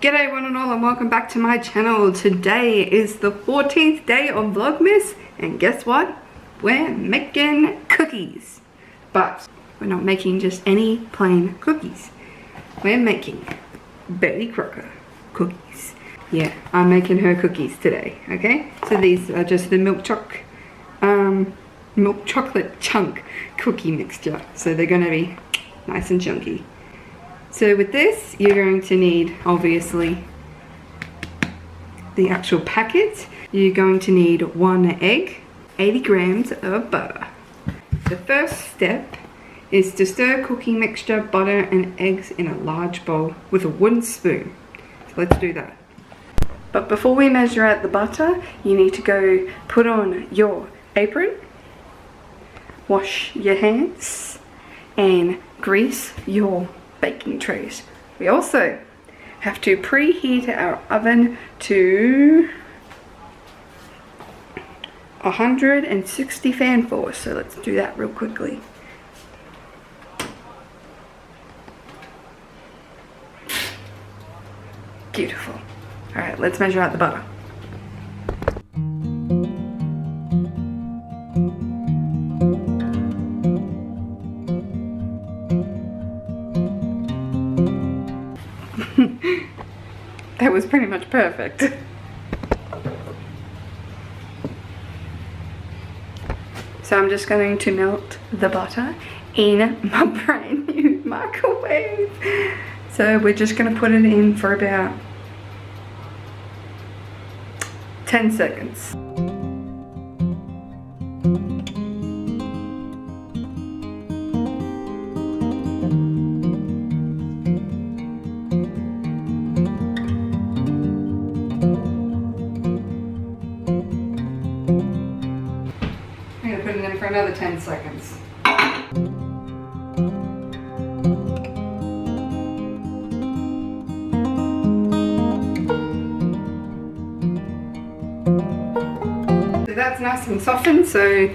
G'day one and all, and welcome back to my channel. Today is the 14th day of Vlogmas, and guess what? We're making cookies. But we're not making just any plain cookies. We're making Betty Crocker cookies. Yeah, I'm making her cookies today, okay? So these are just the milk chocolate chunk cookie mixture. So they're gonna be nice and chunky. So with this, you're going to need, obviously, the actual packet. You're going to need 1 egg, 80 grams of butter. The first step is to stir cookie mixture, butter and eggs in a large bowl with a wooden spoon. So let's do that. But before we measure out the butter, you need to go put on your apron, wash your hands and grease your baking trays. We also have to preheat our oven to 160 fan force. So let's do that real quickly. Beautiful. All right, let's measure out the butter. That was pretty much perfect. So I'm just going to melt the butter in my brand new microwave. So we're just going to put it in for about 10 seconds. Put it in for another 10 seconds. So that's nice and softened, so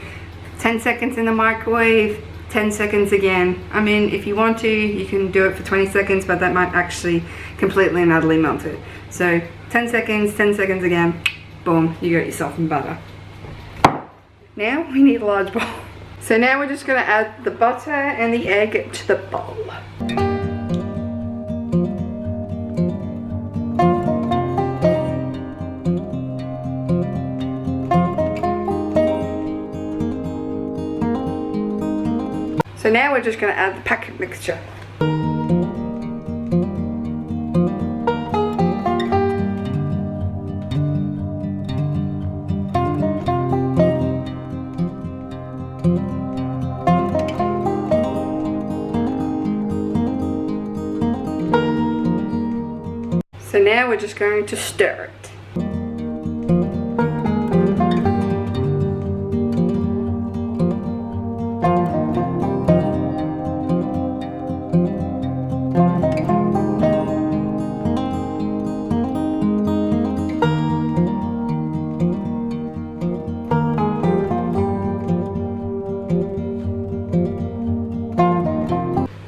10 seconds in the microwave, 10 seconds again. I mean, if you want to, you can do it for 20 seconds, but that might actually completely and utterly melt it. So 10 seconds again, boom, you got your softened butter. Now we need a large bowl. So now we're just going to add the butter and the egg to the bowl. So now we're just going to add the packet mixture. So now we're just going to stir it.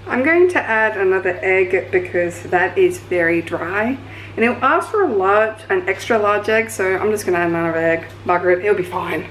I'm going to add another egg because that is very dry. And it'll ask for an extra large egg, so I'm just gonna add another egg. Bugger it, it'll be fine.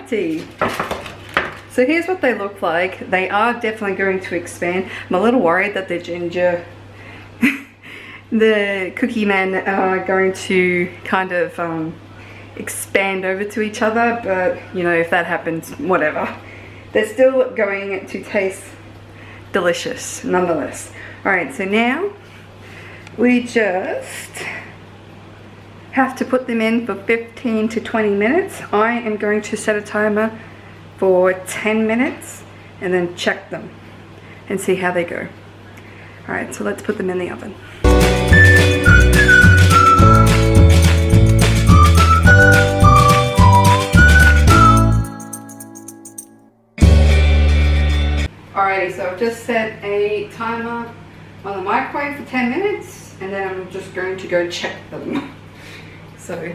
Alrighty. So here's what they look like. They are definitely going to expand. I'm a little worried that the ginger, the cookie men are going to kind of expand over to each other, but you know, if that happens, whatever. They're still going to taste delicious nonetheless. Alright, so now we just have to put them in for 15 to 20 minutes. I am going to set a timer for 10 minutes and then check them and see how they go. Alright, so let's put them in the oven. Alrighty, so I've just set a timer on the microwave for 10 minutes and then I'm just going to go check them. So,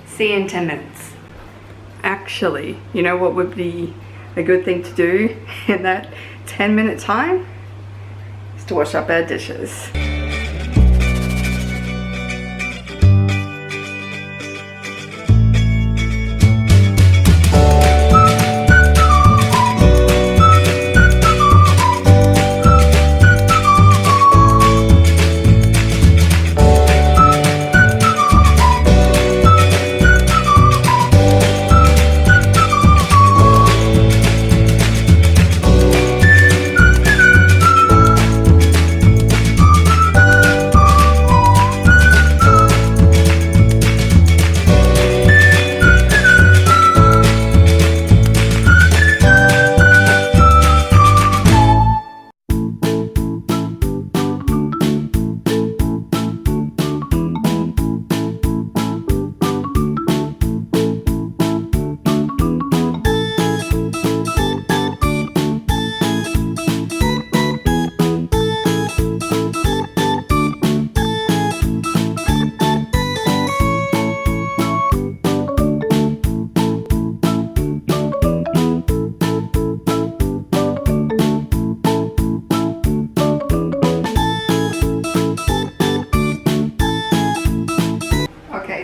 see you in 10 minutes. Actually, you know what would be a good thing to do in that 10-minute time? Is to wash up our dishes.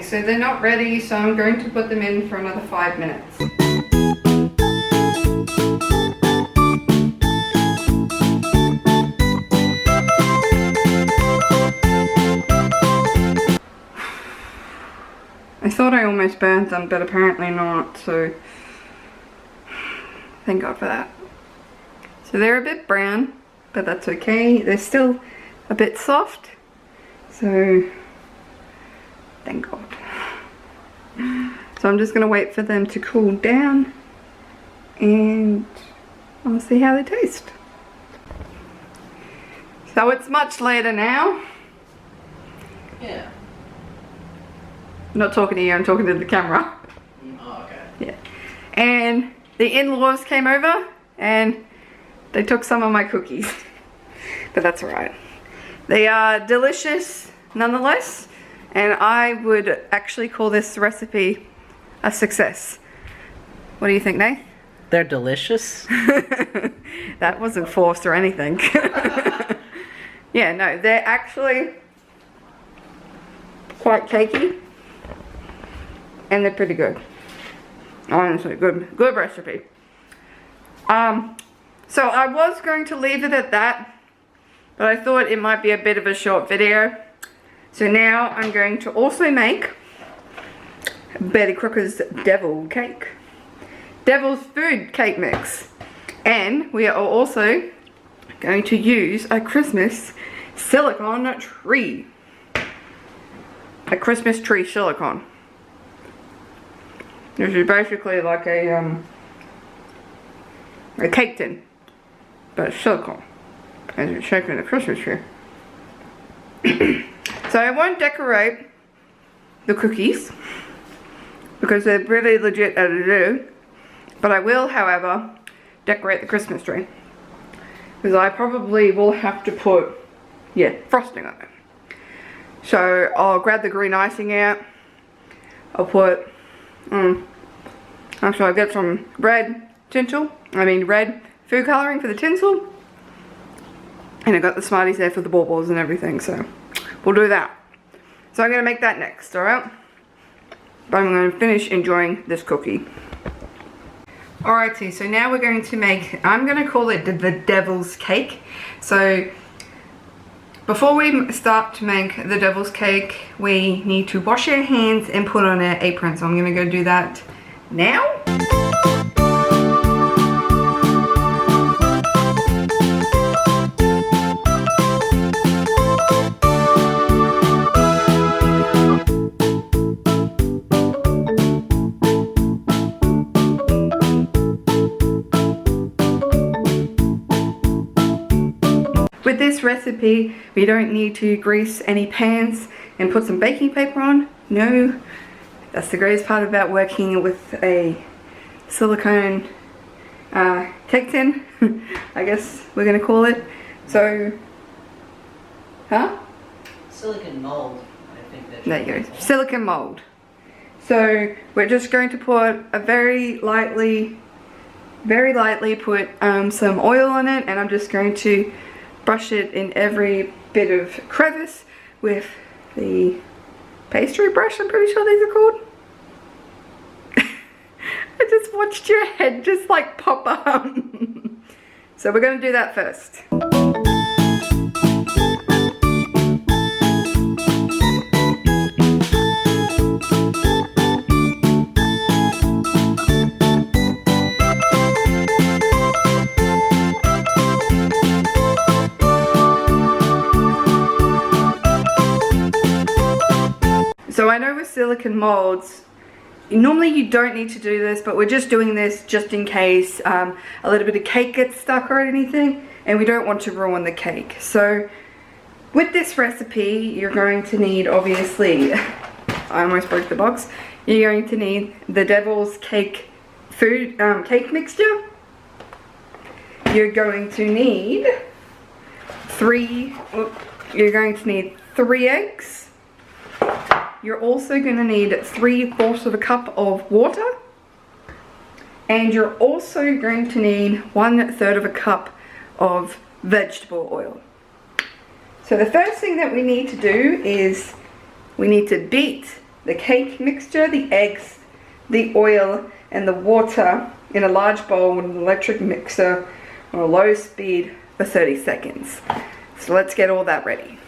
So they're not ready, so I'm going to put them in for another 5 minutes. I thought I almost burnt them, but apparently not, so thank God for that. So they're a bit brown, but that's okay. They're still a bit soft, so thank God. So I'm just going to wait for them to cool down and I'll see how they taste. So it's much later now. Yeah. I'm not talking to you, I'm talking to the camera. Oh, okay. Yeah. And the in-laws came over and they took some of my cookies. But that's alright. They are delicious nonetheless. And I would actually call this recipe a success. What do you think, Nate? They're delicious. That wasn't forced or anything. Yeah, no, they're actually quite cakey. And they're pretty good. Honestly, good recipe. So I was going to leave it at that, but I thought it might be a bit of a short video. So now I'm going to also make Betty Crocker's Devil Cake. Devil's Food Cake Mix. And we are also going to use a Christmas silicone tree. A Christmas tree silicone. This is basically like a cake tin, but it's silicone. And it's shaped in a Christmas tree. So I won't decorate the cookies because they're really legit as it is, but I will, however, decorate the Christmas tree because I probably will have to put, yeah, frosting on it. So I'll grab the green icing out. I'll put, actually I'll get some red food coloring for the tinsel, and I got the Smarties there for the baubles and everything, so we'll do that. So I'm going to make that next, alright? But I'm going to finish enjoying this cookie. Alrighty, so now we're going to make, I'm going to call it the devil's cake. So before we start to make the devil's cake, we need to wash our hands and put on our apron. So I'm going to go do that now. With this recipe, we don't need to grease any pans and put some baking paper on. No, that's the greatest part about working with a silicone cake tin, I guess we're gonna call it. So, Silicon mold, I think that's there you go, silicone mold. So we're just going to put a very lightly put some oil on it, and I'm just going to brush it in every bit of crevice with the pastry brush, I'm pretty sure these are called. I just watched your head just like pop up. So we're going to do that first. So I know with silicone molds, normally you don't need to do this, but we're just doing this just in case a little bit of cake gets stuck or anything, and we don't want to ruin the cake. So with this recipe, you're going to need, obviously, I almost broke the box, you're going to need the devil's cake cake mixture. You're going to need three eggs. You're also going to need 3/4 of a cup of water, and you're also going to need 1/3 of a cup of vegetable oil. So the first thing that we need to do is we need to beat the cake mixture, the eggs, the oil, and the water in a large bowl with an electric mixer on a low speed for 30 seconds. So let's get all that ready.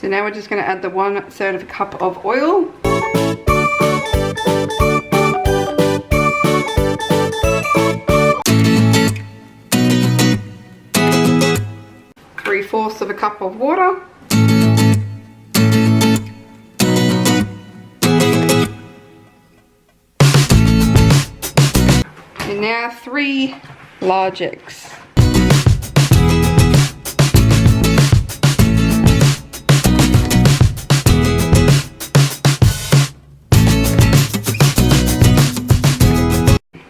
So now we're just going to add the 1/3 of a cup of oil. Three-fourths of a cup of water. And now 3 large eggs.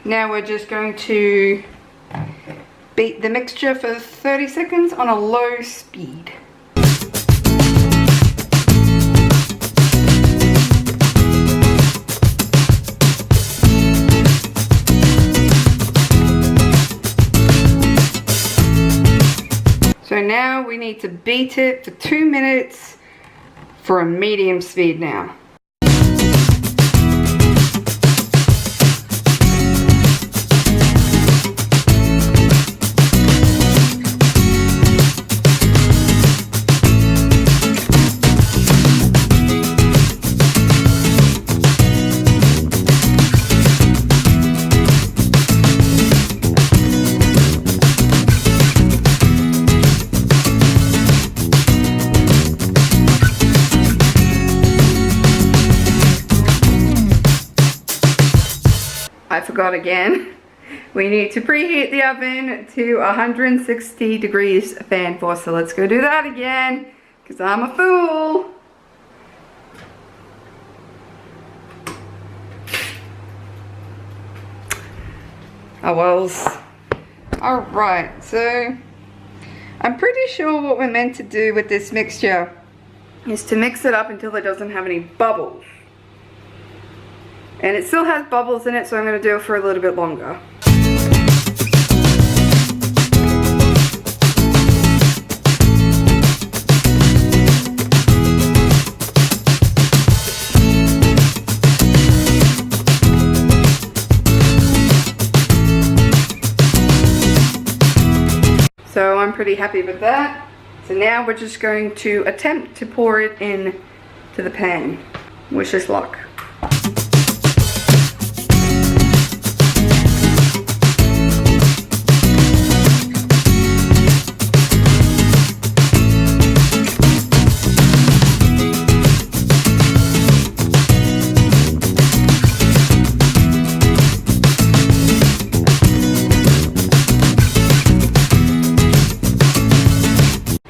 Now we're just going to beat the mixture for 30 seconds on a low speed. So now we need to beat it for 2 minutes for a medium speed now. I forgot again. We need to preheat the oven to 160 degrees fan force. So let's go do that again, because I'm a fool. Oh wells. Alright, so I'm pretty sure what we're meant to do with this mixture is to mix it up until it doesn't have any bubbles. And it still has bubbles in it, so I'm going to do it for a little bit longer. So I'm pretty happy with that. So now we're just going to attempt to pour it in to the pan. Wish us luck.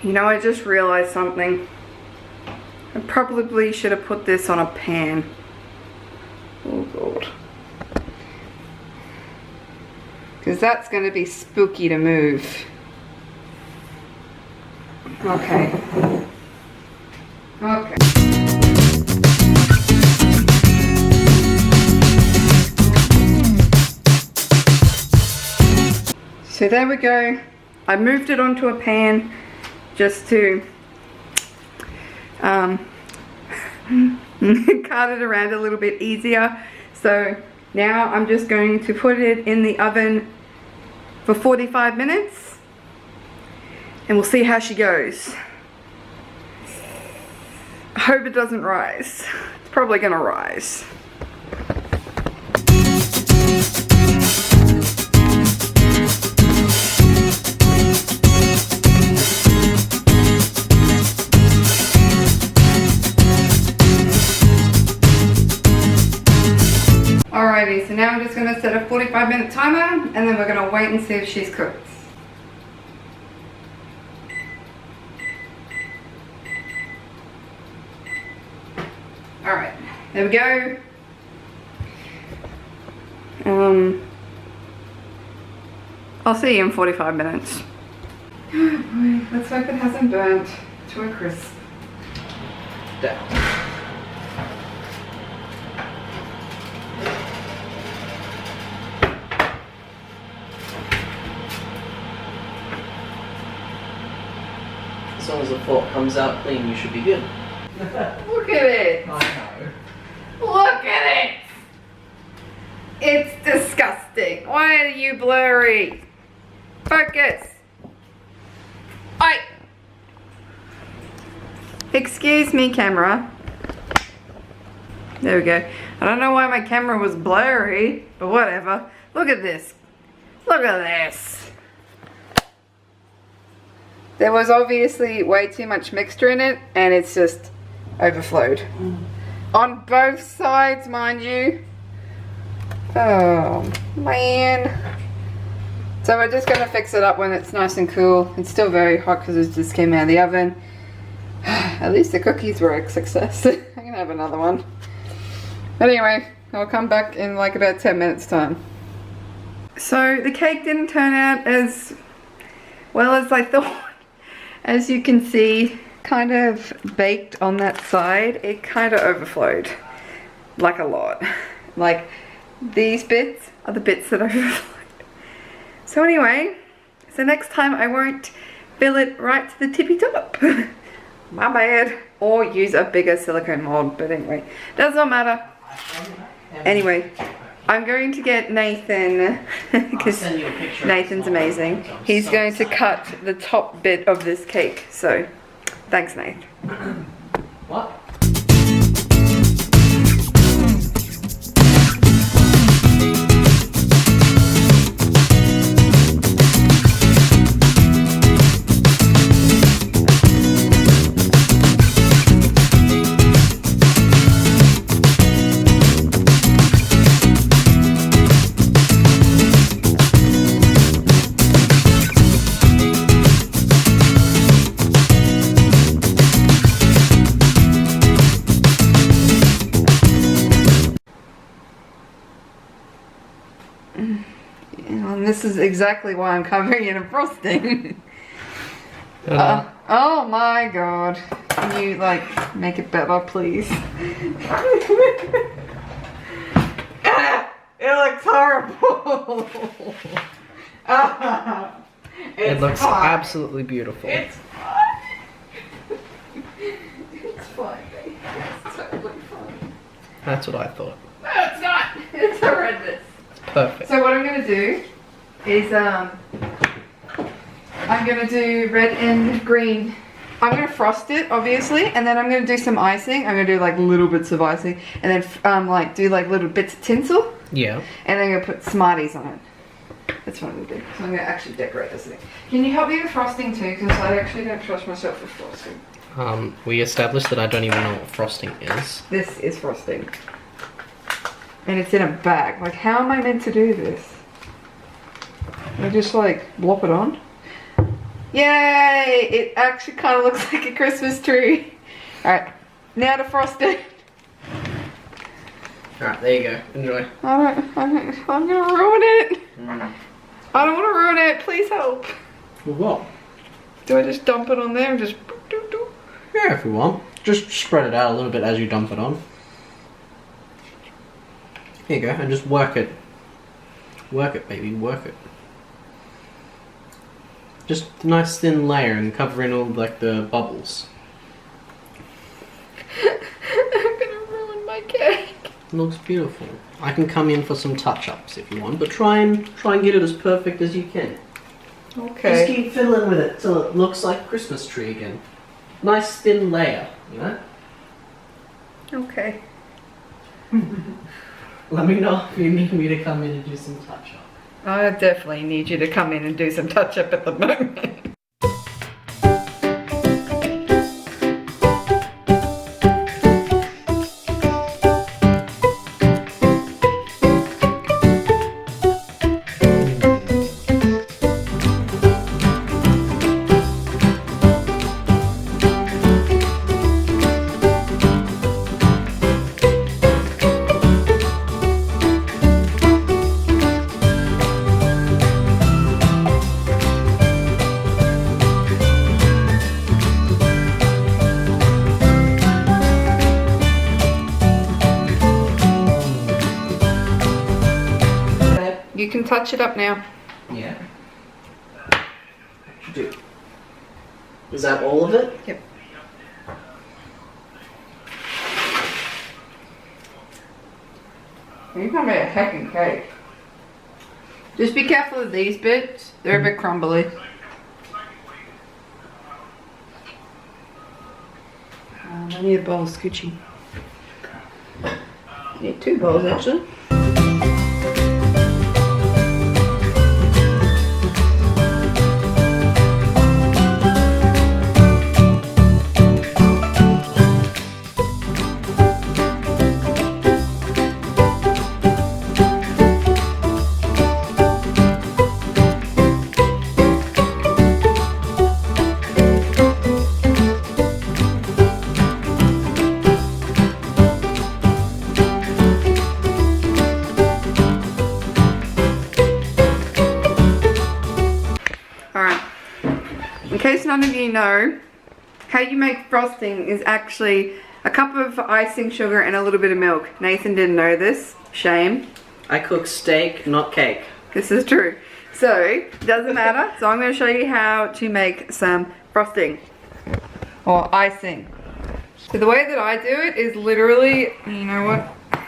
You know, I just realized something. I probably should have put this on a pan. Oh god. Because that's going to be spooky to move. Okay. Okay. So there we go. I moved it onto a pan just to cart it around a little bit easier. So now I'm just going to put it in the oven for 45 minutes and we'll see how she goes. I hope it doesn't rise. It's probably gonna rise. Alrighty, so now I'm just going to set a 45-minute timer and then we're going to wait and see if she's cooked. Alright, there we go. I'll see you in 45 minutes. Oh boy, let's hope it hasn't burnt to a crisp. As long as the fork comes out clean, you should be good. Look at it! I know. Look at it! It's disgusting. Why are you blurry? Focus! Oi! Excuse me, camera. There we go. I don't know why my camera was blurry, but whatever. Look at this. Look at this. There was obviously way too much mixture in it and it's just overflowed. On both sides, mind you. Oh, man. So we're just going to fix it up when it's nice and cool. It's still very hot because it just came out of the oven. At least the cookies were a success. I'm going to have another one. But anyway, I'll come back in like about 10 minutes time. So the cake didn't turn out as well as I thought. As you can see, kind of baked on that side, it kind of overflowed. Like a lot. Like these bits are the bits that overflowed. So anyway, so next time I won't fill it right to the tippy top. My bad. Or use a bigger silicone mold, but anyway, doesn't matter. Anyway, I'm going to get Nathan, because Nathan's amazing. He's going to cut the top bit of this cake. So, thanks, Nathan. What? And this is exactly why I'm covering it in frosting. Oh my god. Can you like make it better, please? looks horrible. It looks fine. absolutely beautiful. It's fine. It's fine, baby. It's totally fine. That's what I thought. No, it's not. It's horrendous. It's perfect. So what I'm gonna do is I'm gonna do red and green. I'm gonna frost it, obviously, and then I'm gonna do some icing. I'm gonna do like little bits of icing, and then like do like little bits of tinsel, Yeah. and then I'm gonna put Smarties on it. That's what I'm gonna do. So I'm gonna actually decorate this thing. Can you help me with frosting too? Because I actually don't trust myself with frosting. We established that I don't even know what frosting is. This is frosting, and it's in a bag. Like, how am I meant to do this? I just like blop it on. Yay! It actually kind of looks like a Christmas tree. Alright, now to frost it. Alright, there you go. Enjoy. I'm gonna ruin it. I don't want to ruin it. Please help. For what? Do I just dump it on there and just do? Yeah, if you want. Just spread it out a little bit as you dump it on. Here you go, and just work it. Work it, baby, work it. Just a nice thin layer and cover in all like the bubbles. I'm gonna ruin my cake. It looks beautiful. I can come in for some touch-ups if you want, but try and get it as perfect as you can. Okay. Just keep fiddling with it till it looks like a Christmas tree again. Nice thin layer, you know? Okay. Let me know if you need me to come in and do some touch-up. I definitely need you to come in and do some touch-up at the moment. You can touch it up now. Yeah. Do. Is that all of it? Yep. You're gonna make a heckin' cake. Just be careful of these bits. They're a bit crumbly. I need a bowl of scoochie. I need 2 bowls actually. In case none of you know, how you make frosting is actually a cup of icing sugar and a little bit of milk. Nathan didn't know this. Shame. I cook steak, not cake. This is true. So, it doesn't matter. So I'm going to show you how to make some frosting. Or icing. So the way that I do it is literally, you know what?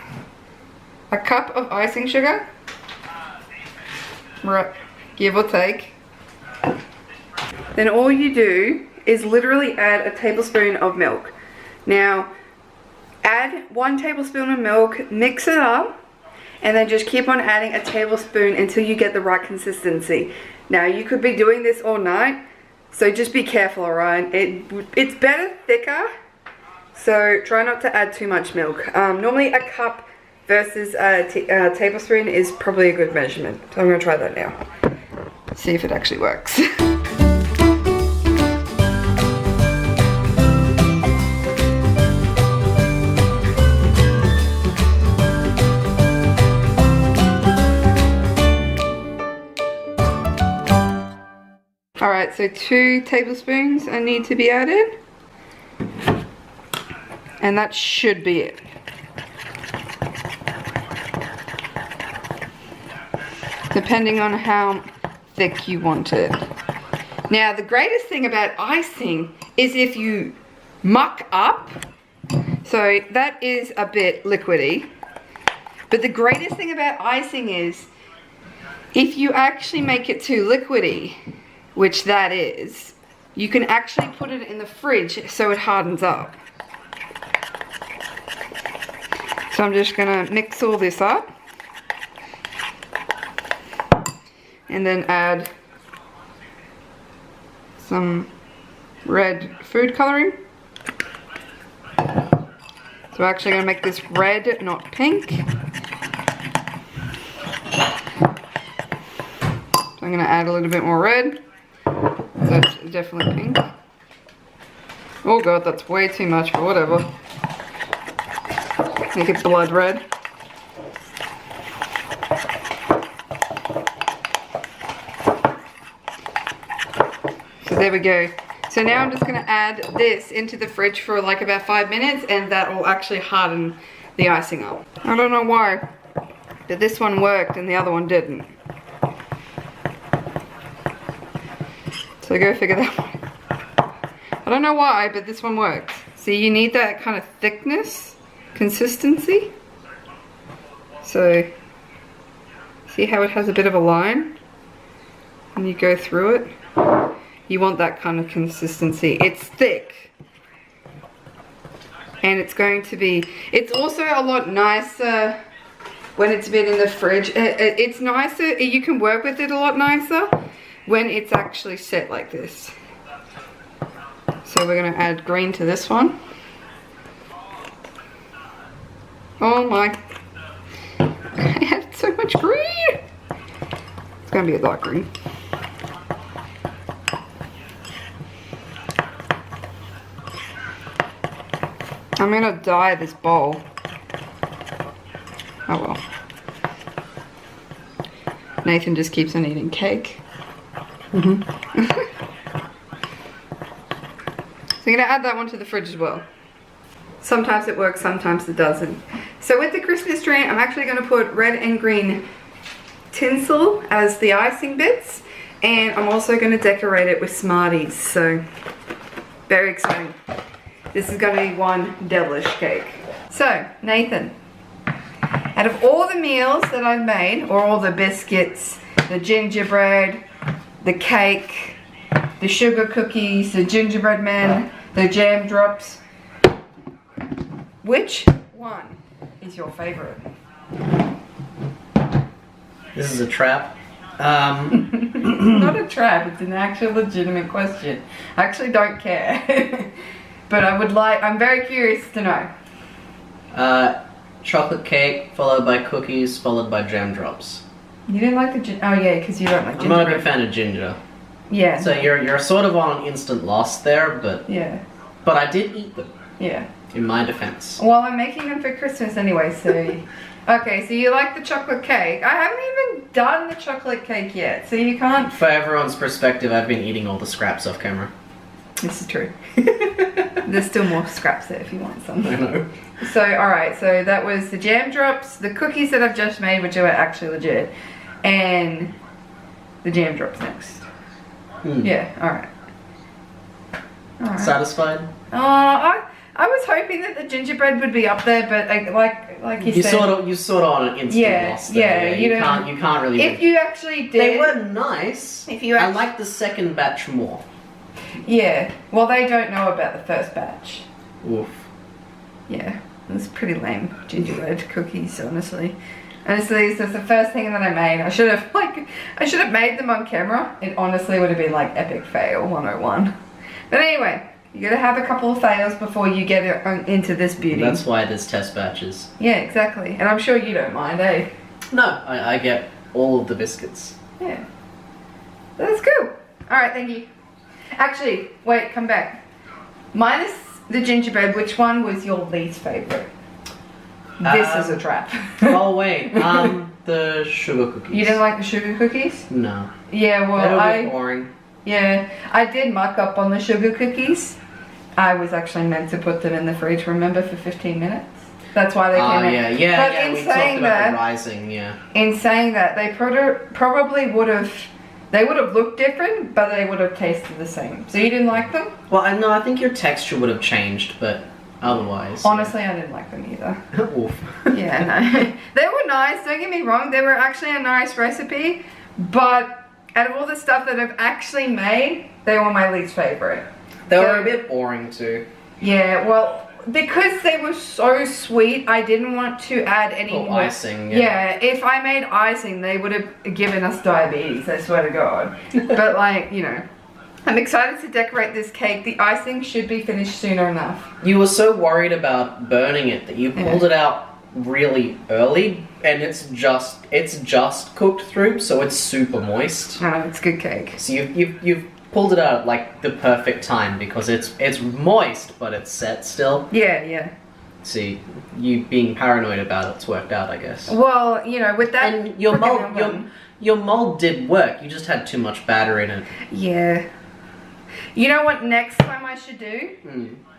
A cup of icing sugar. Right. Give or take. Then all you do is literally add a tablespoon of milk. Now, add 1 tablespoon of milk, mix it up, and then just keep on adding a tablespoon until you get the right consistency. Now, you could be doing this all night, so just be careful, alright? It's better thicker, so try not to add too much milk. Normally a cup versus a tablespoon is probably a good measurement. So I'm going to try that now. See if it actually works. Alright, so 2 tablespoons need to be added. And that should be it. depending on how thick you want it. Now, the greatest thing about icing is if you muck up. So that is a bit liquidy. But the greatest thing about icing is if you actually make it too liquidy, which that is, you can actually put it in the fridge so it hardens up. So I'm just gonna mix all this up and then add some red food coloring. So we're actually gonna make this red, not pink. So I'm gonna add a little bit more red. That's definitely pink. Oh god, that's way too much, but whatever. Make it blood red. So there we go. So now I'm just gonna add this into the fridge for like about 5 minutes, and that will actually harden the icing up. I don't know why, but this one worked and the other one didn't. So go figure that one. I don't know why, but this one works. See, you need that kind of thickness, consistency. So, see how it has a bit of a line? And you go through it. You want that kind of consistency. It's thick. And it's going to be, it's also a lot nicer when it's been in the fridge. It's nicer, you can work with it a lot nicer when it's actually set like this. So we're gonna add green to this one. Oh my, I had so much green. It's gonna be a dark green. I'm gonna dye this bowl. Oh well. Nathan just keeps on eating cake. So I'm gonna add that one to the fridge as well. Sometimes it works, sometimes it doesn't. So with the Christmas tree, I'm actually gonna put red and green tinsel as the icing bits, and I'm also gonna decorate it with Smarties, so very exciting. This is gonna be one devilish cake. So, Nathan, out of all the meals that I've made, or all the biscuits, the gingerbread, the cake, the sugar cookies, the gingerbread man, the jam drops, which one is your favorite? This is a trap. Not a trap, it's an actual legitimate question. I actually don't care. But I'm very curious to know. Chocolate cake, followed by cookies, followed by jam drops. You didn't like the ginger? Oh yeah, because you don't like ginger. I'm not a big fan of ginger. Yeah. So you're sort of on instant loss there, but yeah. But I did eat them. Yeah. In my defense. Well, I'm making them for Christmas anyway, so. Okay, so you like the chocolate cake. I haven't even done the chocolate cake yet, so you can't. For everyone's perspective, I've been eating all the scraps off camera. This is true. There's still more scraps there if you want some. I know. So, alright, so that was the jam drops, the cookies that I've just made, which are actually legit, and the jam drops next. Yeah, alright. Satisfied? I was hoping that the gingerbread would be up there, but like you said, you sort of on an instant loss there. Yeah, you can't really. If you actually did, they were nice. If you, I like the second batch more. Yeah, well, they don't know about the first batch. Oof. Yeah, it was pretty lame gingerbread cookies, honestly. Honestly, this is the first thing that I made. I should have made them on camera. It honestly would have been like epic fail 101. But anyway. You gotta have a couple of fails before you get into this beauty. That's why there's test batches. Yeah, exactly. And I'm sure you don't mind, eh? No, I get all of the biscuits. Yeah. That's cool. Alright, thank you. Actually, wait, come back. Minus the gingerbread, which one was your least favorite? This is a trap. Oh, wait. The sugar cookies. You didn't like the sugar cookies? No. Yeah, well, they were a bit boring. Yeah, I did muck up on the sugar cookies. I was actually meant to put them in the fridge, remember, for 15 minutes. That's why they came out. But yeah. in We talked saying about that, the rising, yeah. in saying that, they probably would have. They would have looked different, but they would have tasted the same. So you didn't like them? Well, I think your texture would have changed, but otherwise. Honestly, I didn't like them either. Oof. Yeah, no. They were nice, don't get me wrong. They were actually a nice recipe, but out of all the stuff that I've actually made, they were my least favorite. They were a bit boring too. Yeah, well, because they were so sweet, I didn't want to add any more icing. Yeah, if I made icing, they would have given us diabetes, I swear to God. But like, you know, I'm excited to decorate this cake. The icing should be finished sooner enough. You were so worried about burning it that you pulled it out really early, and it's just cooked through, so it's super moist. Oh, it's good cake. So you've pulled it out at like the perfect time because it's moist, but it's set still. Yeah. See, you being paranoid about it's worked out, I guess. Well, you know, with that. And your mold did work. You just had too much batter in it. Yeah. You know what? Next time I should do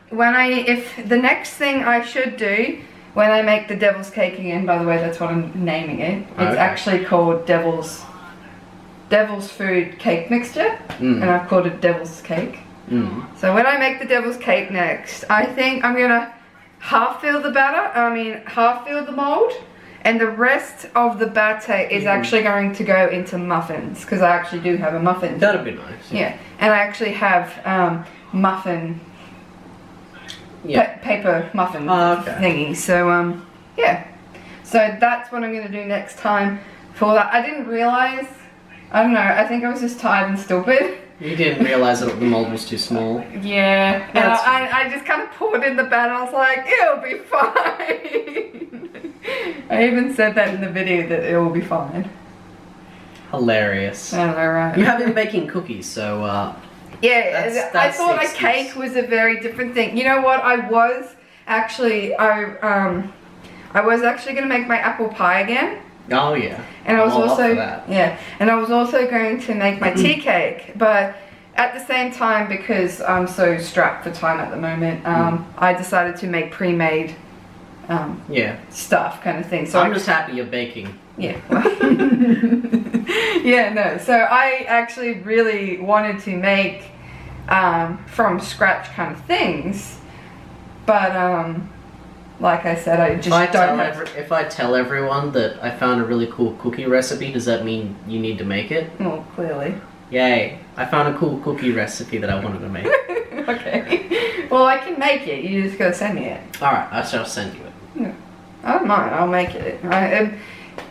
if the next thing I should do when I make the devil's cake again. By the way, that's what I'm naming it. It's actually called devil's food cake mixture, and I've called it devil's cake. So when I make the devil's cake next, I think I'm gonna half fill the mold, and the rest of the batter is actually going to go into muffins, because I actually do have a muffin. That'd be nice. Yeah, and I actually have muffin paper muffin thingy. So yeah, so that's what I'm gonna do next time for that. I didn't realize. I don't know, I think I was just tired and stupid. You didn't realize that the mold was too small. Yeah, and I just kind of poured in the batter. I was like, it'll be fine. I even said that in the video, that it will be fine. Hilarious. I know, right? You have been baking cookies, so yeah, that's I thought the a cake was a very different thing. You know what? I was actually going to make my apple pie again. Oh yeah. And I was also going to make my tea cake, but at the same time, because I'm so strapped for time at the moment, I decided to make pre-made stuff kind of thing. So I'm just happy you're baking. Yeah. Yeah, no. So I actually really wanted to make from scratch kind of things, but like I said, I just if I tell everyone that I found a really cool cookie recipe, does that mean you need to make it? Well, clearly. Yay! I found a cool cookie recipe that I wanted to make. Okay. Well, I can make it. You just gotta send me it. All right, I shall send you it. No, I don't mind. I'll make it.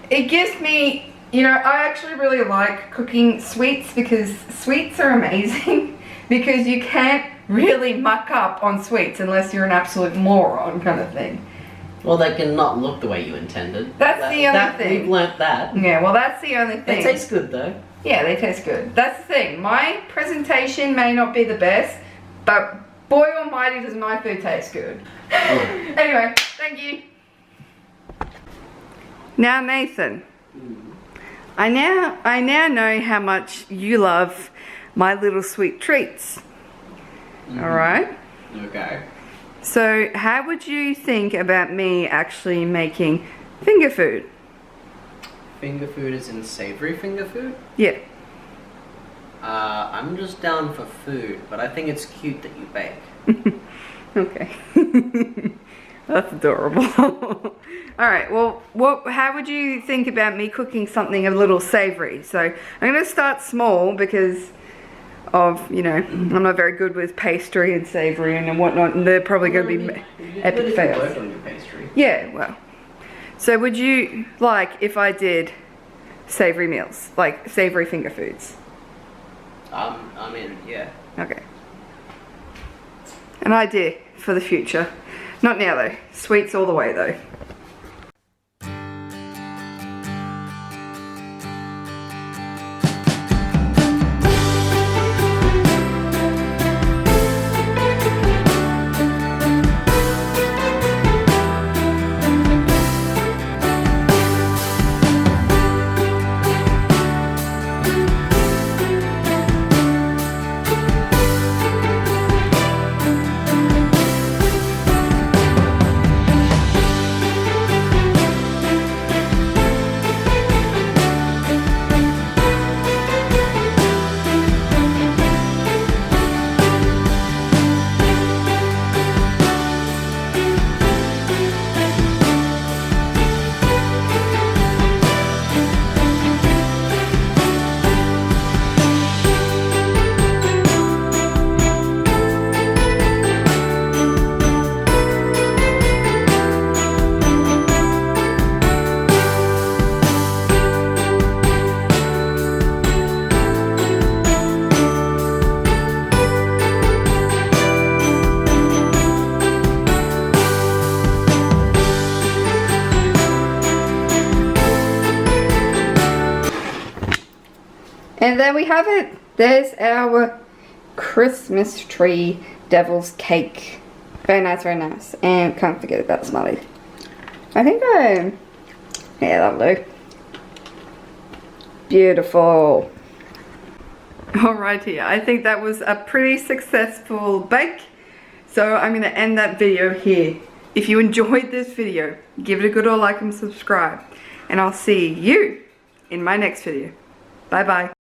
It gives me, you know, I actually really like cooking sweets, because sweets are amazing. Because you can't really muck up on sweets unless you're an absolute moron kind of thing. Well, they can not look the way you intended. That's the only thing. We've learnt that. Yeah, well, that's the only thing. They taste good though. Yeah, they taste good. That's the thing. My presentation may not be the best, but boy almighty does my food taste good. Anyway, thank you. Now, Nathan, I now know how much you love my little sweet treats. Alright? Okay. So, how would you think about me actually making finger food? Finger food is in savory finger food? Yeah. I'm just down for food, but I think it's cute that you bake. Okay. That's adorable. Alright, well, how would you think about me cooking something a little savory? So, I'm going to start small because of, you know, I'm not very good with pastry and savory and whatnot, and they're probably going to be epic fails. Work on your pastry. Yeah, well. So would you like if I did savory meals, like savory finger foods? I'm in, yeah. Okay. An idea for the future. Not now though. Sweets all the way though. And there we have it. There's our Christmas tree devil's cake. Very nice, very nice. And can't forget about Smiley. I think yeah, that'll do. Beautiful. Alrighty, I think that was a pretty successful bake. So I'm going to end that video here. If you enjoyed this video, give it a good old like and subscribe. And I'll see you in my next video. Bye bye.